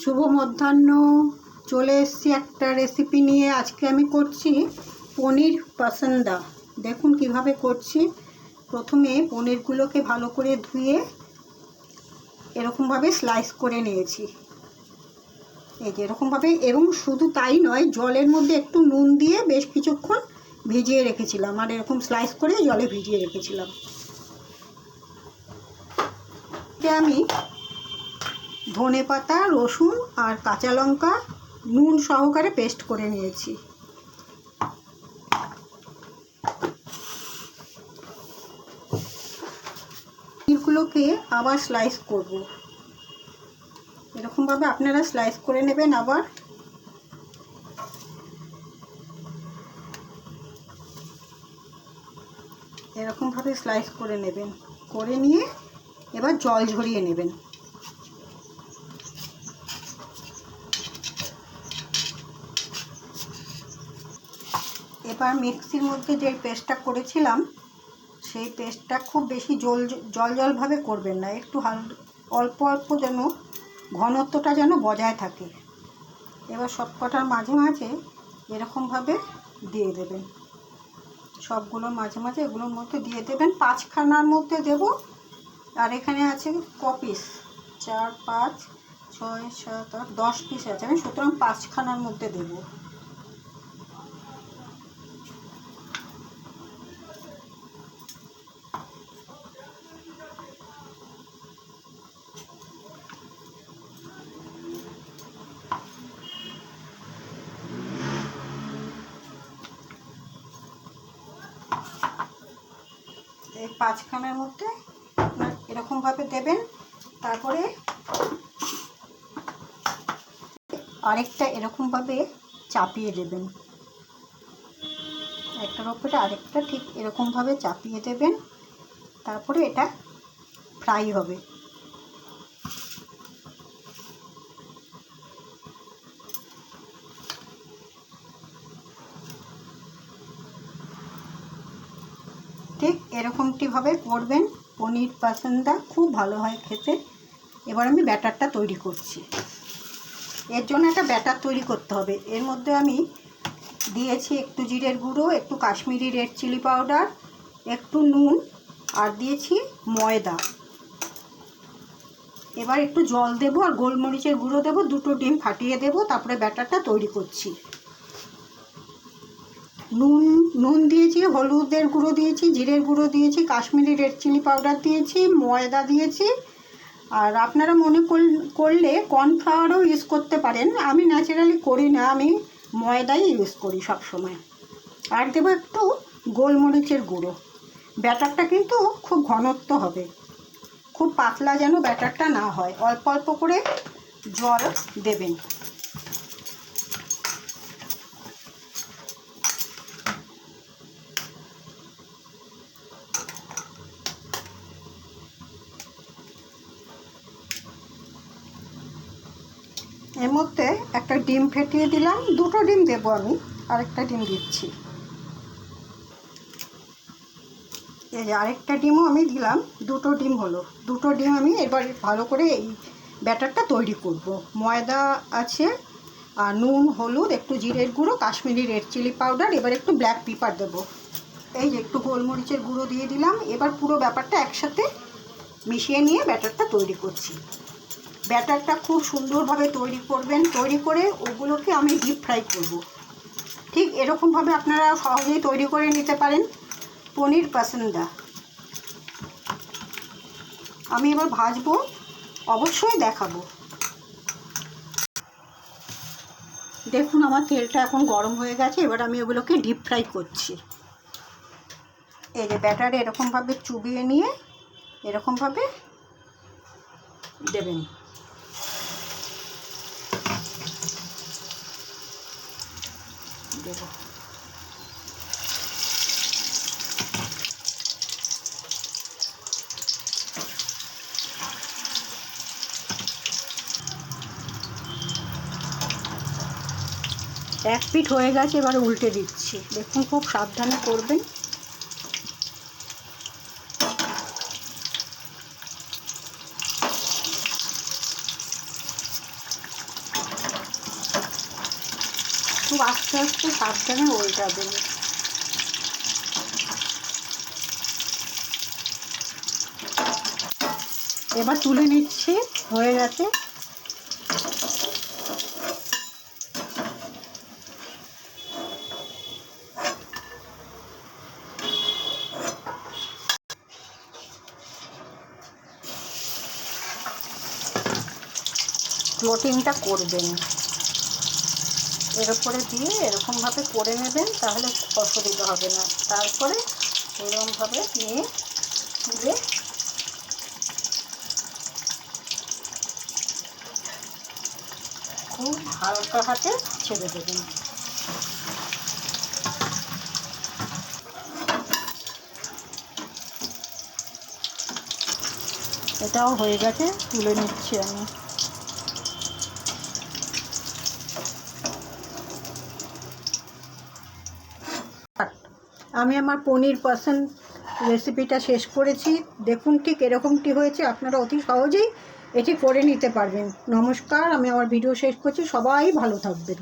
শুভ মধ্যাহ্ন। চলে এসেছি একটা রেসিপি নিয়ে। আজকে আমি করছি পনির পাসন্দা। দেখুন কিভাবে করছি। প্রথমে পনিরগুলোকে ভালো করে ধুয়ে এরকমভাবে স্লাইস করে নিয়েছি। এই যে এরকমভাবে, এবং শুধু তাই নয়, জলের মধ্যে একটু নুন দিয়ে বেশ কিছুক্ষণ ভিজিয়ে রেখেছিলাম, আর এরকম স্লাইস করে জলে ভিজিয়ে রেখেছিলাম। আমি ধনেপাতা, রসুন আর কাঁচা লঙ্কা নুন সহকারে পেস্ট করে নিয়েছি। পনিরগুলোকে আবার স্লাইস করব। এরকমভাবে আপনারা স্লাইস করে নেবেন। আবার এরকমভাবে স্লাইস করে নেবেন, করে নিয়ে এবার জল ঝরিয়ে নেবেন। এবার মিক্সির মধ্যে যে পেস্টটা করেছিলাম, সেই পেস্টটা খুব বেশি জলভাবে করবেন না, একটু অল্প অল্প, যেন ঘনত্বটা যেন বজায় থাকে। এবার সব কটার মাঝে মাঝে এরকমভাবে দিয়ে দেবেন। সবগুলোর মাঝে মাঝে এগুলোর মধ্যে দিয়ে দেবেন। 5খানার মধ্যে দেব, আর এখানে আছে কপিস, 4, 5, 6, 7, 8, 10 পিস আছে। আমি সুতরাং 5খানার মধ্যে দেব। এই 5খানার মধ্যে আপনার এরকমভাবে দেবেন। তারপরে আরেকটা এরকমভাবে চাপিয়ে দেবেন, একটার ওপরে আরেকটা ঠিক এরকমভাবে চাপিয়ে দেবেন। তারপরে এটা ফ্রাই হবে। ঠিক এরকমটিভাবে করবেন। পনির পাসন্দা খুব ভালো হয় খেতে। এবার আমি ব্যাটারটা তৈরি করছি। এর জন্য একটা ব্যাটার তৈরি করতে হবে। এর মধ্যে আমি দিয়েছি একটু জিরের গুঁড়ো, একটু কাশ্মীরি রেড চিলি পাউডার, একটু নুন, আর দিয়েছি ময়দা। এবার একটু জল দেব আর গোলমরিচের গুঁড়ো দেব, 2টো ডিম ফাটিয়ে দেব। তারপরে ব্যাটারটা তৈরি করছি। নুন দিয়েছি, হলুদের গুঁড়ো দিয়েছি, জিরের গুঁড়ো দিয়েছি, কাশ্মীরি রেড চিলি পাউডার দিয়েছি, ময়দা দিয়েছি। আর আপনারা মনে করলে কর্নফ্লাওয়ারও ইউজ করতে পারেন। আমি ন্যাচারালি করি না, আমি ময়দাই ইউজ করি সব সময়। আর দেবো একটু গোলমরিচের গুঁড়ো। ব্যাটারটা কিন্তু খুব ঘনত্ব হবে, খুব পাতলা যেন ব্যাটারটা না হয়। অল্প অল্প করে জল দেবেন। এর মধ্যে একটা ডিম ফেটিয়ে দিলাম, 2টো ডিম দেবো আমি, আরেকটা ডিম দিচ্ছি। এই যে আরেকটা ডিমও আমি দিলাম, 2টো ডিম হলো। 2টো ডিম আমি এবার ভালো করে এই ব্যাটারটা তৈরি করব। ময়দা আছে, আর নুন, হলুদ, একটু জিরের গুঁড়ো, কাশ্মীরি রেড চিলি পাউডার, এবার একটু ব্ল্যাক পেপার দেবো। এই যে একটু গোলমরিচের গুঁড়ো দিয়ে দিলাম। এবার পুরো ব্যাপারটা একসাথে মিশিয়ে নিয়ে ব্যাটারটা তৈরি করছি। ব্যাটারটা খুব সুন্দরভাবে তৈরি করবেন। তৈরি করে ওগুলোকে আমি ডিপ ফ্রাই করব। ঠিক এরকমভাবে আপনারা সহজেই তৈরি করে নিতে পারেন পনির পাসন্দা। আমি এবার ভাজবো, অবশ্যই দেখাবো। দেখুন আমার তেলটা এখন গরম হয়ে গেছে। এবার আমি ওগুলোকে ডিপ ফ্রাই করছি। এই যে ব্যাটারে এরকমভাবে চুবিয়ে নিয়ে এরকমভাবে দেবেন। দেব এক পিঠ হয়ে গেছে, এবার উল্টে দিচ্ছি। দেখুন খুব সাবধানে করবেন। খুব আস্তে আস্তে সাবধানে উল্টাবেন। এবার তুলে নিচ্ছি, হয়ে গেছে। ফ্লোটিংটা করবেন, এর উপরে দিয়ে এরকমভাবে করে নেবেন, তাহলে অসুবিধা হবে না। তারপরে এরকমভাবে নিয়ে তুলে খুব হালকা হাতে ছেড়ে দেবেন। এটাও হয়ে গেছে, তুলে নিচ্ছি আমি। আমি আমার পনির পার্সন রেসিপিটা শেষ করেছি। দেখুন ঠিক এরকমটি হয়েছে। আপনারা অতি সহজেই এটি করে নিতে পারবেন। নমস্কার, আমি আমার ভিডিও শেষ করছি। সবাই ভালো থাকবেন।